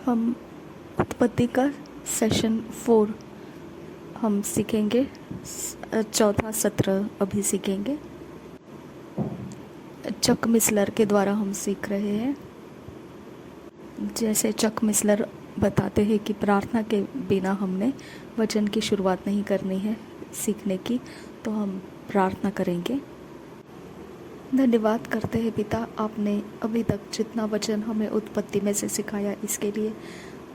हम उत्पत्ति का सेशन 4 हम सीखेंगे। चौथा सत्र अभी सीखेंगे। चक मिसलर के द्वारा हम सीख रहे हैं। जैसे चक मिसलर बताते हैं कि प्रार्थना के बिना हमने वचन की शुरुआत नहीं करनी है सीखने की, तो हम प्रार्थना करेंगे। धन्यवाद करते हैं पिता, आपने अभी तक जितना वचन हमें उत्पत्ति में से सिखाया इसके लिए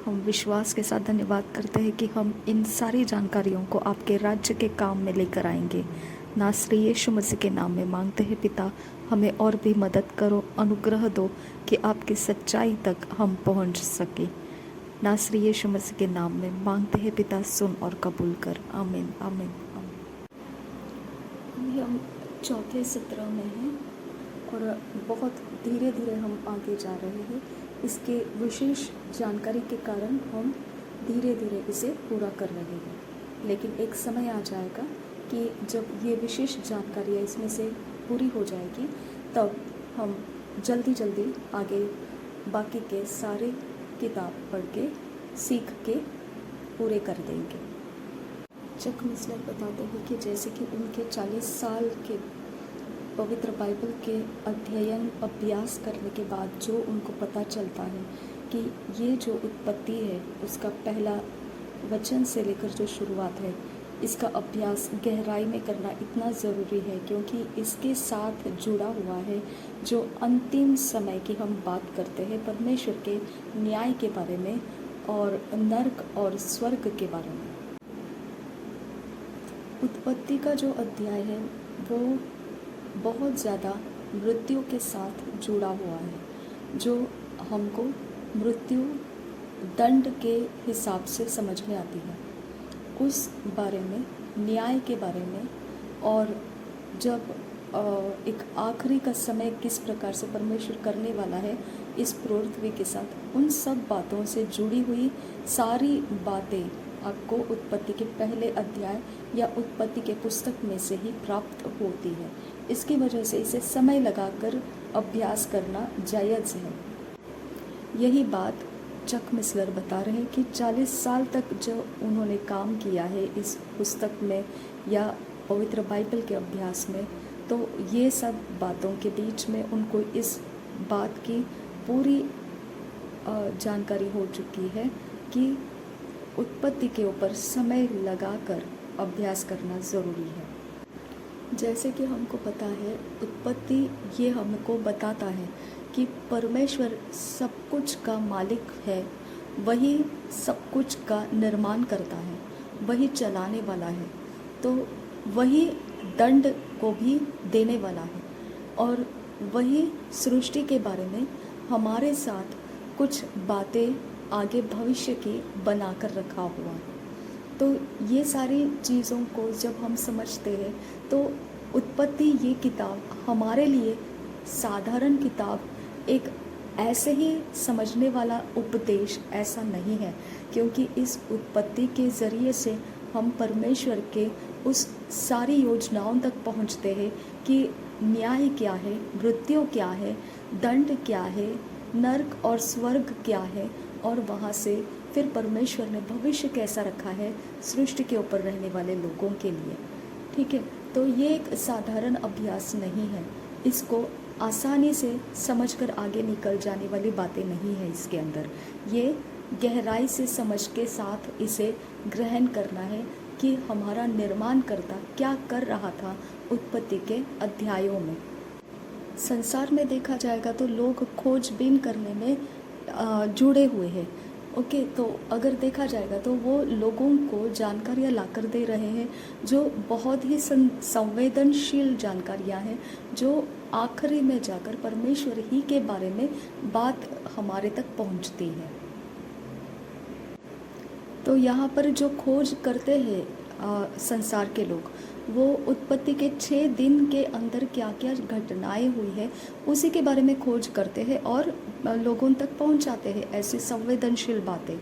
हम विश्वास के साथ धन्यवाद करते हैं कि हम इन सारी जानकारियों को आपके राज्य के काम में लेकर आएंगे। नासरी यीशु मसीह के नाम में मांगते हैं पिता, हमें और भी मदद करो, अनुग्रह दो कि आपकी सच्चाई तक हम पहुंच सके। नासरी यीशु मसीह के नाम में मांगते हैं पिता, सुन और कबूल कर। आमीन आमीन आमीन। हम चौथे सत्र में हैं और बहुत धीरे धीरे हम आगे जा रहे हैं। इसके विशेष जानकारी के कारण हम धीरे धीरे इसे पूरा कर रहे हैं, लेकिन एक समय आ जाएगा कि जब ये विशेष जानकारियाँ इसमें से पूरी हो जाएगी, तब हम जल्दी जल्दी आगे बाकी के सारे किताब पढ़ के सीख के पूरे कर देंगे। चक मिसलर बताते हैं कि जैसे कि उनके 40 साल के पवित्र बाइबल के अध्ययन अभ्यास करने के बाद जो उनको पता चलता है कि ये जो उत्पत्ति है उसका पहला वचन से लेकर जो शुरुआत है, इसका अभ्यास गहराई में करना इतना ज़रूरी है, क्योंकि इसके साथ जुड़ा हुआ है जो अंतिम समय की हम बात करते हैं, परमेश्वर के न्याय के बारे में और नर्क और स्वर्ग के बारे में। उत्पत्ति का जो अध्याय है वो बहुत ज़्यादा मृत्यु के साथ जुड़ा हुआ है, जो हमको मृत्यु दंड के हिसाब से समझ में आती है, उस बारे में, न्याय के बारे में, और जब एक आखिरी का समय किस प्रकार से परमेश्वर करने वाला है इस पृथ्वी के साथ, उन सब बातों से जुड़ी हुई सारी बातें आपको उत्पत्ति के पहले अध्याय या उत्पत्ति के पुस्तक में से ही प्राप्त होती है। इसकी वजह से इसे समय लगाकर अभ्यास करना जायज़ है। यही बात चक मिसलर बता रहे हैं कि 40 साल तक जो उन्होंने काम किया है इस पुस्तक में या पवित्र बाइबल के अभ्यास में, तो ये सब बातों के बीच में उनको इस बात की पूरी जानकारी हो चुकी है कि उत्पत्ति के ऊपर समय लगाकर अभ्यास करना ज़रूरी है। जैसे कि हमको पता है, उत्पत्ति ये हमको बताता है कि परमेश्वर सब कुछ का मालिक है, वही सब कुछ का निर्माण करता है, वही चलाने वाला है, तो वही दंड को भी देने वाला है, और वही सृष्टि के बारे में हमारे साथ कुछ बातें आगे भविष्य की बनाकर रखा हुआ है। तो ये सारी चीज़ों को जब हम समझते हैं तो उत्पत्ति ये किताब हमारे लिए साधारण किताब, एक ऐसे ही समझने वाला उपदेश ऐसा नहीं है, क्योंकि इस उत्पत्ति के ज़रिए से हम परमेश्वर के उस सारी योजनाओं तक पहुंचते हैं कि न्याय क्या है, मृत्यु क्या है, दंड क्या है, नर्क और स्वर्ग क्या है, और वहाँ से फिर परमेश्वर ने भविष्य कैसा रखा है सृष्टि के ऊपर रहने वाले लोगों के लिए। ठीक है, तो ये एक साधारण अभ्यास नहीं है, इसको आसानी से समझकर आगे निकल जाने वाली बातें नहीं है इसके अंदर। ये गहराई से समझ के साथ इसे ग्रहण करना है कि हमारा निर्माणकर्ता क्या कर रहा था उत्पत्ति के अध्यायों में। संसार में देखा जाएगा तो लोग खोजबीन करने में जुड़े हुए हैं। ओके, तो अगर देखा जाएगा तो वो लोगों को जानकारियाँ लाकर दे रहे हैं जो बहुत ही संवेदनशील जानकारियाँ हैं, जो आखिरी में जाकर परमेश्वर ही के बारे में बात हमारे तक पहुँचती है। तो यहाँ पर जो खोज करते हैं संसार के लोग, वो उत्पत्ति के 6 दिन के अंदर क्या क्या घटनाएं हुई है उसी के बारे में खोज करते हैं और लोगों तक पहुंचाते हैं ऐसी संवेदनशील बातें।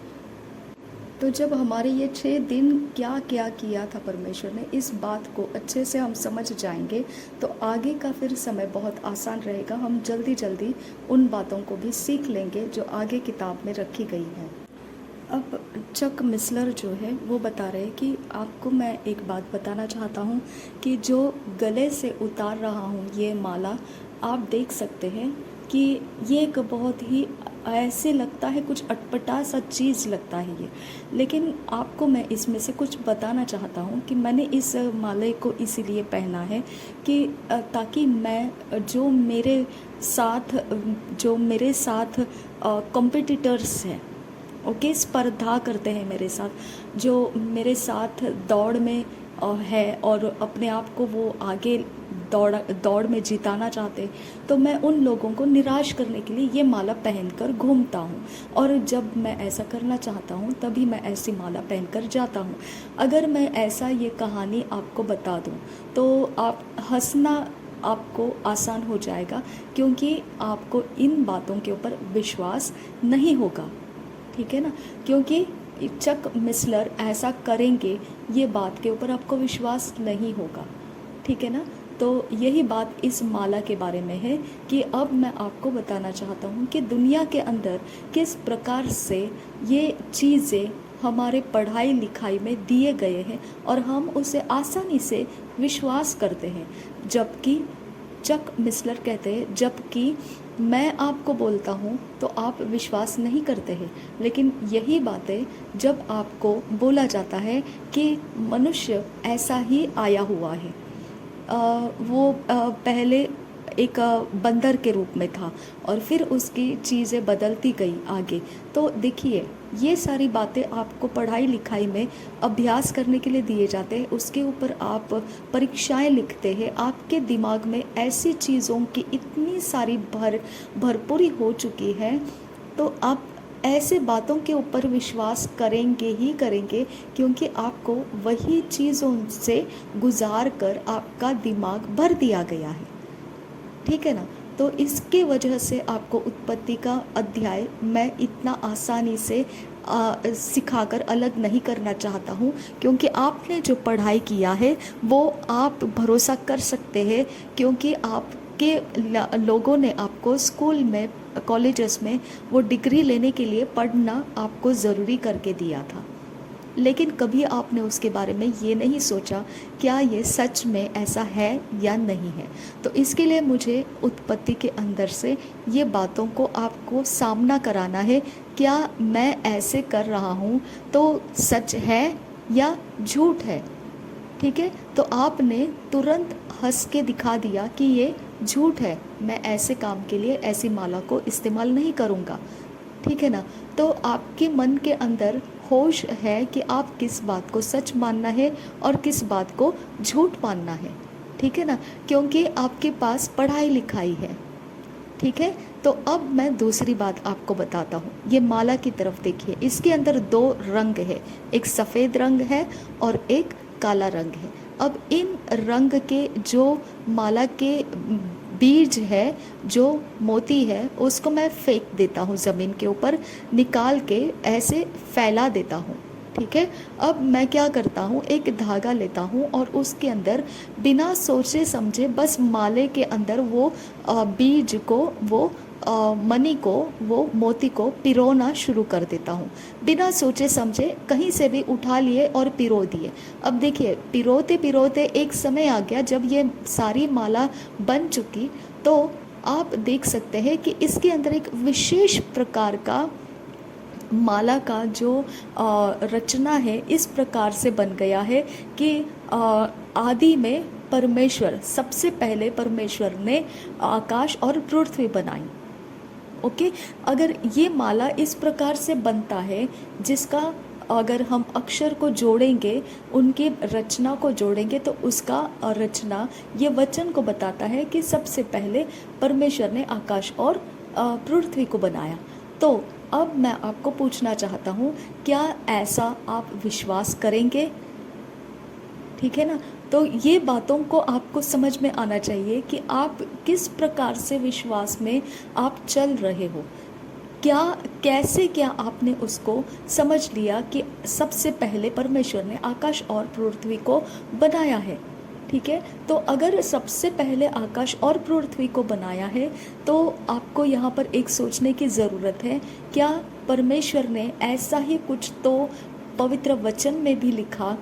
तो जब हमारे ये 6 दिन क्या क्या किया था परमेश्वर ने, इस बात को अच्छे से हम समझ जाएंगे तो आगे का फिर समय बहुत आसान रहेगा। हम जल्दी जल्दी उन बातों को भी सीख लेंगे जो आगे किताब में रखी गई है। अब चक मिसलर जो है वो बता रहे हैं कि आपको मैं एक बात बताना चाहता हूँ कि जो गले से उतार रहा हूँ ये माला, आप देख सकते हैं कि ये एक बहुत ही ऐसे लगता है, कुछ अटपटा सा चीज़ लगता है ये, लेकिन आपको मैं इसमें से कुछ बताना चाहता हूँ कि मैंने इस माले को इसीलिए पहना है कि ताकि मैं जो मेरे साथ कॉम्पिटिटर्स हैं, ओके, स्पर्धा करते हैं मेरे साथ, जो मेरे साथ दौड़ में है और अपने आप को वो आगे दौड़ में जिताना चाहते, तो मैं उन लोगों को निराश करने के लिए ये माला पहनकर घूमता हूँ। और जब मैं ऐसा करना चाहता हूँ तभी मैं ऐसी माला पहनकर जाता हूँ। अगर मैं ऐसा ये कहानी आपको बता दूँ तो आप हंसना आपको आसान हो जाएगा, क्योंकि आपको इन बातों के ऊपर विश्वास नहीं होगा, ठीक है ना, क्योंकि चक मिसलर ऐसा करेंगे ये बात के ऊपर आपको विश्वास नहीं होगा, ठीक है ना। तो यही बात इस माला के बारे में है कि अब मैं आपको बताना चाहता हूँ कि दुनिया के अंदर किस प्रकार से ये चीज़ें हमारे पढ़ाई लिखाई में दिए गए हैं और हम उसे आसानी से विश्वास करते हैं, जबकि चक मिसलर कहते हैं जबकि मैं आपको बोलता हूँ तो आप विश्वास नहीं करते हैं। लेकिन यही बातें जब आपको बोला जाता है कि मनुष्य ऐसा ही आया हुआ है, वो पहले एक बंदर के रूप में था और फिर उसकी चीज़ें बदलती गई आगे। तो देखिए ये सारी बातें आपको पढ़ाई लिखाई में अभ्यास करने के लिए दिए जाते हैं, उसके ऊपर आप परीक्षाएं लिखते हैं, आपके दिमाग में ऐसी चीज़ों की इतनी सारी भरपूरी हो चुकी है, तो आप ऐसे बातों के ऊपर विश्वास करेंगे ही करेंगे, क्योंकि आपको वही चीज़ों से गुजार कर आपका दिमाग भर दिया गया है, ठीक है ना। तो इसके वजह से आपको उत्पत्ति का अध्याय मैं इतना आसानी से सिखाकर अलग नहीं करना चाहता हूँ, क्योंकि आपने जो पढ़ाई किया है वो आप भरोसा कर सकते हैं, क्योंकि आपके लोगों ने आपको स्कूल में कॉलेजेस में वो डिग्री लेने के लिए पढ़ना आपको ज़रूरी करके दिया था। लेकिन कभी आपने उसके बारे में ये नहीं सोचा क्या ये सच में ऐसा है या नहीं है। तो इसके लिए मुझे उत्पत्ति के अंदर से ये बातों को आपको सामना कराना है, क्या मैं ऐसे कर रहा हूँ तो सच है या झूठ है, ठीक है। तो आपने तुरंत हंस के दिखा दिया कि ये झूठ है, मैं ऐसे काम के लिए ऐसी माला को इस्तेमाल नहीं करूँगा, ठीक है ना। तो आपके मन के अंदर होश है कि आप किस बात को सच मानना है और किस बात को झूठ मानना है, ठीक है ना, क्योंकि आपके पास पढ़ाई लिखाई है, ठीक है। तो अब मैं दूसरी बात आपको बताता हूँ। ये माला की तरफ देखिए, इसके अंदर 2 रंग है, एक सफ़ेद रंग है और एक काला रंग है। अब इन रंग के जो माला के बीज है, जो मोती है, उसको मैं फेंक देता हूँ ज़मीन के ऊपर, निकाल के ऐसे फैला देता हूँ, ठीक है। अब मैं क्या करता हूँ, एक धागा लेता हूँ और उसके अंदर बिना सोचे समझे बस माले के अंदर वो बीज को, वो मनी को, वो मोती को पिरोना शुरू कर देता हूँ, बिना सोचे समझे कहीं से भी उठा लिए और पिरो दिए। अब देखिए पिरोते पिरोते एक समय आ गया जब ये सारी माला बन चुकी, तो आप देख सकते हैं कि इसके अंदर एक विशेष प्रकार का माला का जो रचना है इस प्रकार से बन गया है कि आदि में परमेश्वर, सबसे पहले परमेश्वर ने आकाश और पृथ्वी बनाई, ओके। अगर ये माला इस प्रकार से बनता है, जिसका अगर हम अक्षर को जोड़ेंगे, उनकी रचना को जोड़ेंगे, तो उसका रचना ये वचन को बताता है कि सबसे पहले परमेश्वर ने आकाश और पृथ्वी को बनाया। तो अब मैं आपको पूछना चाहता हूँ, क्या ऐसा आप विश्वास करेंगे, ठीक है ना। तो ये बातों को आपको समझ में आना चाहिए कि आप किस प्रकार से विश्वास में आप चल रहे हो, क्या कैसे क्या आपने उसको समझ लिया कि सबसे पहले परमेश्वर ने आकाश और पृथ्वी को बनाया है। ठीक है, तो अगर सबसे पहले आकाश और पृथ्वी को बनाया है तो आपको यहाँ पर एक सोचने की ज़रूरत है, क्या परमेश्वर ने ऐसा ही कुछ तो पवित्र वचन में भी लिखा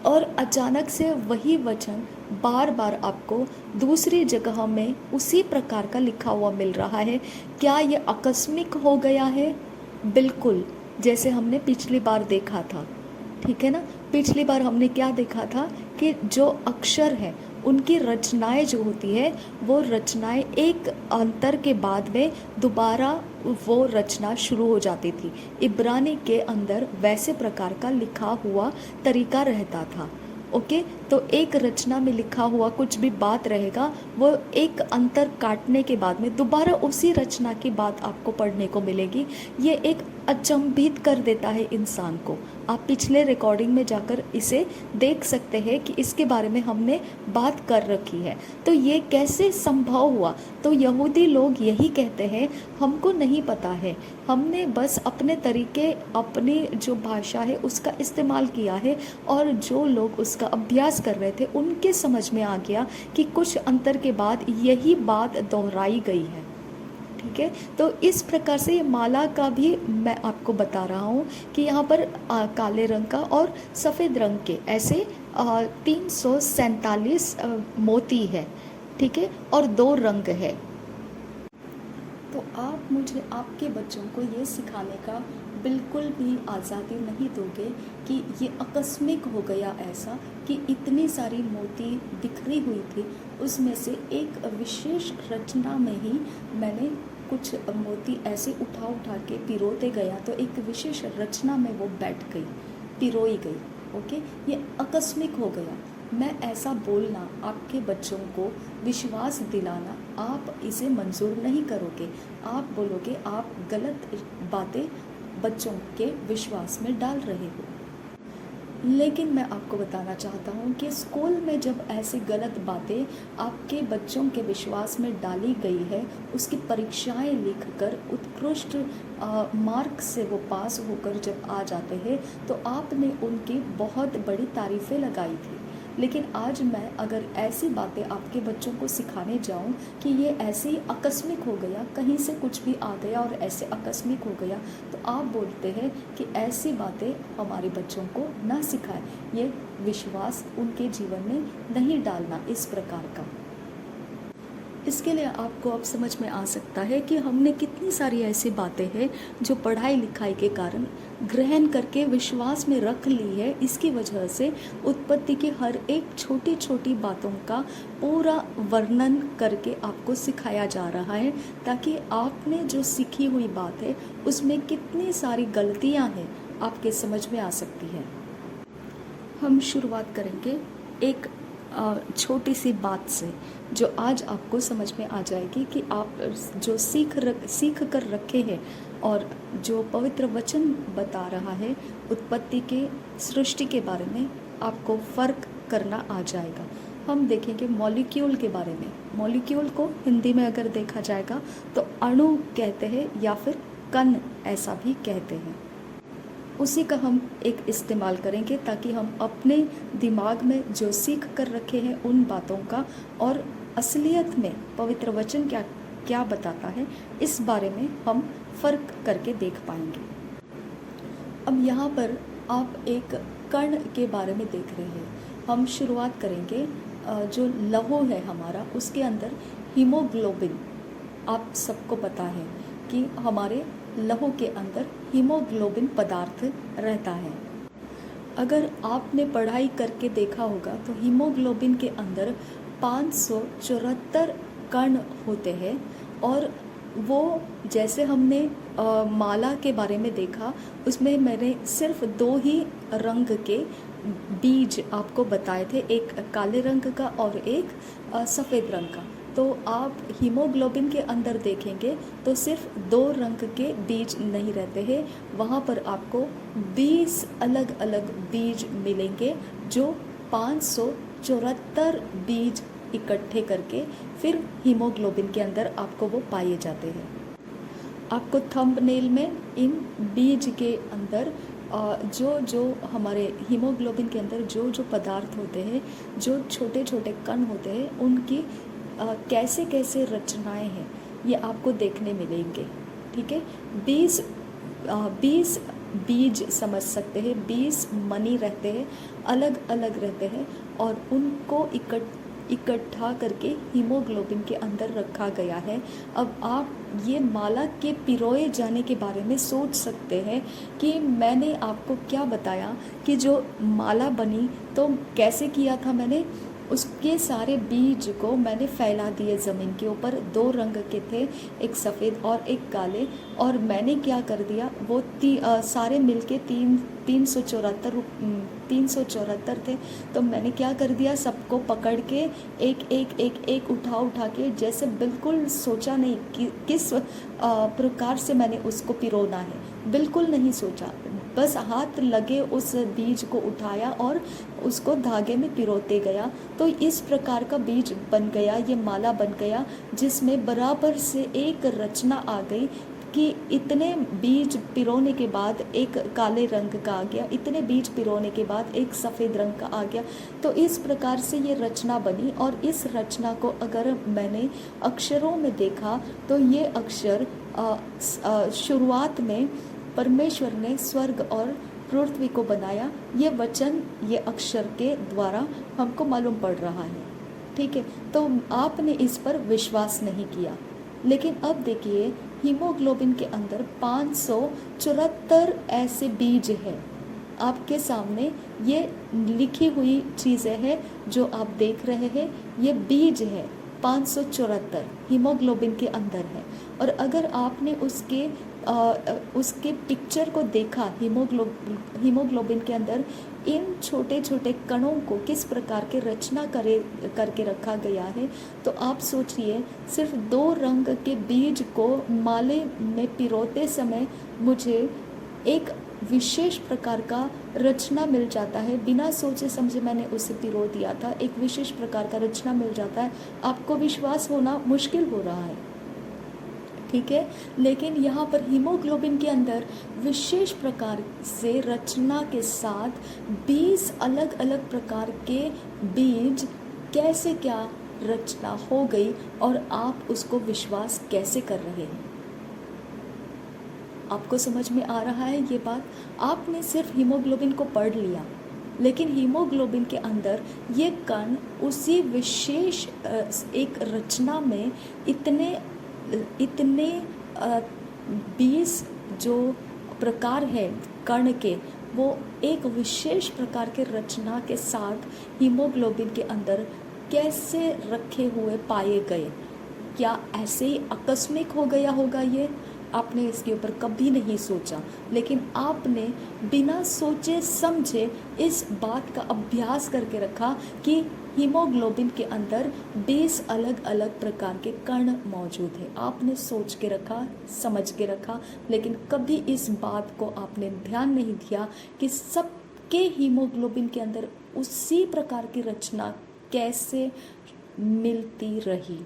और अचानक से वही वचन बार बार आपको दूसरी जगह में उसी प्रकार का लिखा हुआ मिल रहा है? क्या ये आकस्मिक हो गया है? बिल्कुल, जैसे हमने पिछली बार देखा था। ठीक है ना, पिछली बार हमने क्या देखा था कि जो अक्षर है उनकी रचनाएं जो होती है वो रचनाएं एक अंतर के बाद में दोबारा वो रचना शुरू हो जाती थी। इब्रानी के अंदर वैसे प्रकार का लिखा हुआ तरीका रहता था। ओके, तो एक रचना में लिखा हुआ कुछ भी बात रहेगा वो एक अंतर काटने के बाद में दोबारा उसी रचना की बात आपको पढ़ने को मिलेगी। ये एक अचंभित कर देता है इंसान को। आप पिछले रिकॉर्डिंग में जाकर इसे देख सकते हैं कि इसके बारे में हमने बात कर रखी है। तो ये कैसे संभव हुआ? तो यहूदी लोग यही कहते हैं, हमको नहीं पता है, हमने बस अपने तरीके, अपनी जो भाषा है उसका इस्तेमाल किया है, और जो लोग उसका अभ्यास कर रहे थे उनके समझ में आ गया कि कुछ अंतर के बाद यही बात दोहराई गई है। ठीक है, तो इस प्रकार से ये माला का भी मैं आपको बता रहा हूँ कि यहाँ पर काले रंग का और सफ़ेद रंग के ऐसे 347 मोती है। ठीक है, और 2 रंग है। तो आप मुझे आपके बच्चों को ये सिखाने का बिल्कुल भी आज़ादी नहीं दोगे कि ये आकस्मिक हो गया ऐसा कि इतनी सारी मोती बिखरी हुई थी, उसमें से एक विशेष रचना में ही मैंने कुछ मोती ऐसे उठा उठा के पिरोते गया तो एक विशेष रचना में वो बैठ गई, पिरोई गई। ओके, ये आकस्मिक हो गया। मैं ऐसा बोलना, आपके बच्चों को विश्वास दिलाना, आप इसे मंजूर नहीं करोगे। आप बोलोगे आप गलत बातें बच्चों के विश्वास में डाल रहे हो। लेकिन मैं आपको बताना चाहता हूँ कि स्कूल में जब ऐसी गलत बातें आपके बच्चों के विश्वास में डाली गई है, उसकी परीक्षाएं लिखकर उत्कृष्ट मार्क से वो पास होकर जब आ जाते हैं तो आपने उनकी बहुत बड़ी तारीफ़ें लगाई थी। लेकिन आज मैं अगर ऐसी बातें आपके बच्चों को सिखाने जाऊं कि ये ऐसे ही आकस्मिक हो गया, कहीं से कुछ भी आ गया और ऐसे आकस्मिक हो गया, तो आप बोलते हैं कि ऐसी बातें हमारे बच्चों को ना सिखाएं। ये विश्वास उनके जीवन में नहीं डालना इस प्रकार का। इसके लिए आपको अब समझ में आ सकता है कि हमने कितनी सारी ऐसी बातें हैं जो पढ़ाई लिखाई के कारण ग्रहण करके विश्वास में रख ली है। इसकी वजह से उत्पत्ति की हर एक छोटी छोटी बातों का पूरा वर्णन करके आपको सिखाया जा रहा है, ताकि आपने जो सीखी हुई बात है उसमें कितनी सारी गलतियां हैं आपके समझ में आ सकती है। हम शुरुआत करेंगे एक छोटी सी बात से जो आज आपको समझ में आ जाएगी कि आप जो सीख कर रखे हैं और जो पवित्र वचन बता रहा है उत्पत्ति के सृष्टि के बारे में, आपको फ़र्क करना आ जाएगा। हम देखेंगे मॉलिक्यूल के बारे में। मॉलिक्यूल को हिंदी में अगर देखा जाएगा तो अणु कहते हैं या फिर कण ऐसा भी कहते हैं। उसी का हम एक इस्तेमाल करेंगे ताकि हम अपने दिमाग में जो सीख कर रखे हैं उन बातों का और असलियत में पवित्र वचन क्या क्या बताता है इस बारे में हम फ़र्क करके देख पाएंगे। अब यहाँ पर आप एक कण के बारे में देख रहे हैं। हम शुरुआत करेंगे जो लहू है हमारा, उसके अंदर हीमोग्लोबिन, आप सबको पता है कि हमारे लहू के अंदर हीमोग्लोबिन पदार्थ रहता है। अगर आपने पढ़ाई करके देखा होगा तो हीमोग्लोबिन के अंदर 574 कण होते हैं, और वो जैसे हमने माला के बारे में देखा उसमें मैंने सिर्फ 2 ही रंग के बीज आपको बताए थे, एक काले रंग का और एक सफ़ेद रंग का। तो आप हीमोग्लोबिन के अंदर देखेंगे तो सिर्फ 2 रंग के बीज नहीं रहते हैं, वहाँ पर आपको 20 अलग अलग बीज मिलेंगे जो 574 बीज इकट्ठे करके फिर हीमोग्लोबिन के अंदर आपको वो पाए जाते हैं। आपको थंबनेल में इन बीज के अंदर जो जो हमारे हीमोग्लोबिन के अंदर जो जो पदार्थ होते हैं, जो छोटे छोटे कण होते हैं, उनकी कैसे कैसे रचनाएं हैं, ये आपको देखने मिलेंगे। ठीक है, 20 बीज समझ सकते हैं, 20 मनी रहते हैं, अलग अलग रहते हैं, और उनको इकट्ठा करके हीमोग्लोबिन के अंदर रखा गया है। अब आप ये माला के पिरोए जाने के बारे में सोच सकते हैं कि मैंने आपको क्या बताया कि जो माला बनी तो कैसे किया था मैंने। उसके सारे बीज को मैंने फैला दिए ज़मीन के ऊपर। 2 रंग के थे, एक सफ़ेद और एक काले, और मैंने क्या कर दिया, वो सारे मिलके 374 थे। तो मैंने क्या कर दिया, सबको पकड़ के एक उठा के, जैसे बिल्कुल सोचा नहीं कि किस प्रकार से मैंने उसको पिरोना है, बिल्कुल नहीं सोचा, बस हाथ लगे उस बीज को उठाया और उसको धागे में पिरोते गया। तो इस प्रकार का बीज बन गया, ये माला बन गया, जिसमें बराबर से एक रचना आ गई कि इतने बीज पिरोने के बाद एक काले रंग का आ गया, इतने बीज पिरोने के बाद एक सफ़ेद रंग का आ गया। तो इस प्रकार से ये रचना बनी, और इस रचना को अगर मैंने अक्षरों में देखा तो ये अक्षर शुरुआत में परमेश्वर ने स्वर्ग और पृथ्वी को बनाया, ये वचन ये अक्षर के द्वारा हमको मालूम पड़ रहा है। ठीक है, तो आपने इस पर विश्वास नहीं किया। लेकिन अब देखिए, हीमोग्लोबिन के अंदर 574 ऐसे बीज हैं आपके सामने। ये लिखी हुई चीज़ें हैं जो आप देख रहे हैं, ये बीज है 574 हीमोग्लोबिन के अंदर है। और अगर आपने उसके पिक्चर को देखा, हीमोग्लोबिन के अंदर इन छोटे छोटे कणों को किस प्रकार के रचना करके रखा गया है, तो आप सोचिए, सिर्फ 2 रंग के बीज को माले में पिरोते समय मुझे एक विशेष प्रकार का रचना मिल जाता है। बिना सोचे समझे मैंने उसे पिरो दिया था, एक विशेष प्रकार का रचना मिल जाता है। आपको विश्वास होना मुश्किल हो रहा है, ठीक है, लेकिन यहाँ पर हीमोग्लोबिन के अंदर विशेष प्रकार से रचना के साथ 20 अलग अलग प्रकार के बीज, कैसे क्या रचना हो गई, और आप उसको विश्वास कैसे कर रहे हैं। आपको समझ में आ रहा है ये बात? आपने सिर्फ हीमोग्लोबिन को पढ़ लिया, लेकिन हीमोग्लोबिन के अंदर ये कण उसी विशेष एक रचना में इतने 20 जो प्रकार है कण के, वो एक विशेष प्रकार के रचना के साथ हीमोग्लोबिन के अंदर कैसे रखे हुए पाए गए। क्या ऐसे ही आकस्मिक हो गया होगा ये? आपने इसके ऊपर कभी नहीं सोचा, लेकिन आपने बिना सोचे समझे इस बात का अभ्यास करके रखा कि हीमोग्लोबिन के अंदर 20 अलग अलग प्रकार के कण मौजूद है। आपने सोच के रखा, समझ के रखा, लेकिन कभी इस बात को आपने ध्यान नहीं दिया कि सबके हीमोग्लोबिन के अंदर उसी प्रकार की रचना कैसे मिलती रही।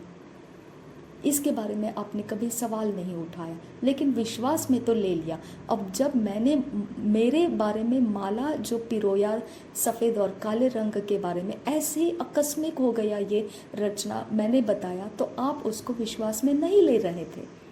इसके बारे में आपने कभी सवाल नहीं उठाया, लेकिन विश्वास में तो ले लिया। अब जब मैंने मेरे बारे में माला जो पिरोया सफ़ेद और काले रंग के बारे में ऐसे ही आकस्मिक हो गया ये रचना मैंने बताया, तो आप उसको विश्वास में नहीं ले रहे थे।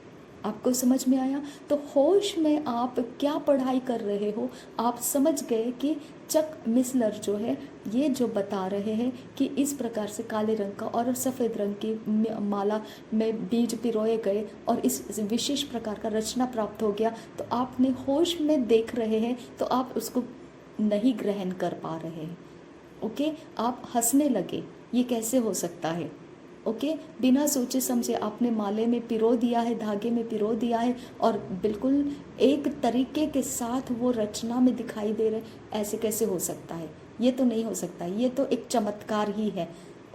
आपको समझ में आया? तो होश में आप क्या पढ़ाई कर रहे हो, आप समझ गए कि चक मिसलर जो है ये जो बता रहे हैं कि इस प्रकार से काले रंग का और सफ़ेद रंग की माला में बीज पिरोए गए और इस विशेष प्रकार का रचना प्राप्त हो गया। तो आपने होश में देख रहे हैं, तो आप उसको नहीं ग्रहण कर पा रहे हैं। ओके, आप हंसने लगे, ये कैसे हो सकता है? ओके, बिना सोचे समझे आपने माले में पिरो दिया है, धागे में पिरो दिया है, और बिल्कुल एक तरीके के साथ वो रचना में दिखाई दे रहे। ऐसे कैसे हो सकता है? ये तो नहीं हो सकता, ये तो एक चमत्कार ही है।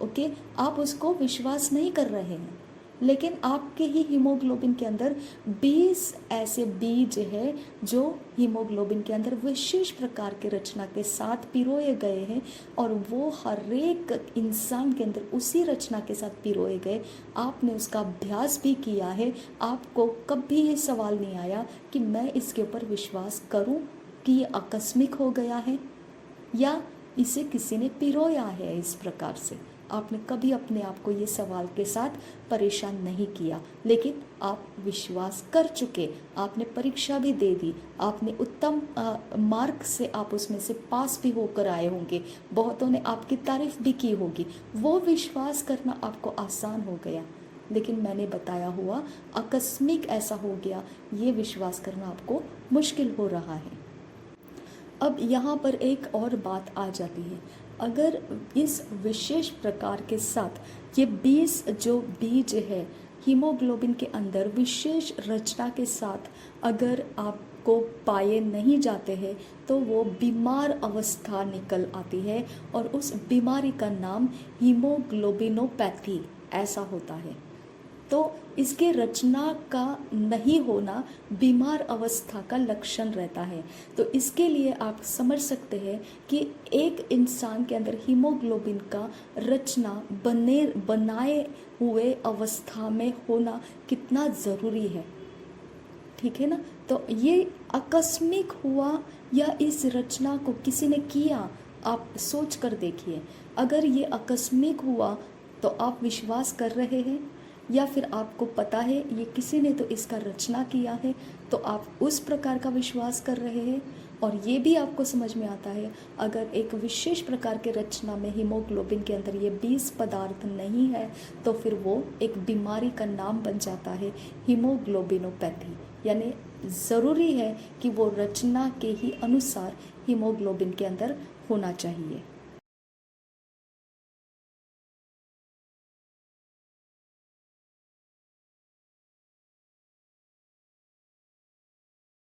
ओके, आप उसको विश्वास नहीं कर रहे हैं। लेकिन आपके ही हीमोग्लोबिन के अंदर 20 ऐसे बीज है जो हीमोग्लोबिन के अंदर विशेष प्रकार के रचना के साथ पिरोए गए हैं, और वो हर एक इंसान के अंदर उसी रचना के साथ पिरोए गए। आपने उसका अभ्यास भी किया है, आपको कभी ये सवाल नहीं आया कि मैं इसके ऊपर विश्वास करूं कि ये आकस्मिक हो गया है या इसे किसी ने पिरोया है। इस प्रकार से आपने कभी अपने आप को ये सवाल के साथ परेशान नहीं किया, लेकिन आप विश्वास कर चुके। आपने परीक्षा भी दे दी, आपने उत्तम मार्क से आप उसमें से पास भी होकर आए होंगे, बहुतों ने आपकी तारीफ भी की होगी। वो विश्वास करना आपको आसान हो गया, लेकिन मैंने बताया हुआ आकस्मिक ऐसा हो गया, ये विश्वास करना आपको मुश्किल हो रहा है। अब यहाँ पर एक और बात आ जाती है, अगर इस विशेष प्रकार के साथ ये 20 जो बीज है हीमोग्लोबिन के अंदर विशेष रचना के साथ अगर आपको पाए नहीं जाते हैं, तो वो बीमार अवस्था निकल आती है, और उस बीमारी का नाम हीमोग्लोबिनोपैथी ऐसा होता है। तो इसके रचना का नहीं होना बीमार अवस्था का लक्षण रहता है। तो इसके लिए आप समझ सकते हैं कि एक इंसान के अंदर हीमोग्लोबिन का रचना बनाए हुए अवस्था में होना कितना ज़रूरी है, ठीक है ना। तो ये आकस्मिक हुआ या इस रचना को किसी ने किया, आप सोच कर देखिए। अगर ये आकस्मिक हुआ तो आप विश्वास कर रहे हैं, या फिर आपको पता है ये किसी ने तो इसका रचना किया है, तो आप उस प्रकार का विश्वास कर रहे हैं। और ये भी आपको समझ में आता है, अगर एक विशेष प्रकार के रचना में हीमोग्लोबिन के अंदर ये 20 पदार्थ नहीं है, तो फिर वो एक बीमारी का नाम बन जाता है, हीमोग्लोबिनोपैथी। यानी ज़रूरी है कि वो रचना के ही अनुसार हीमोग्लोबिन के अंदर होना चाहिए।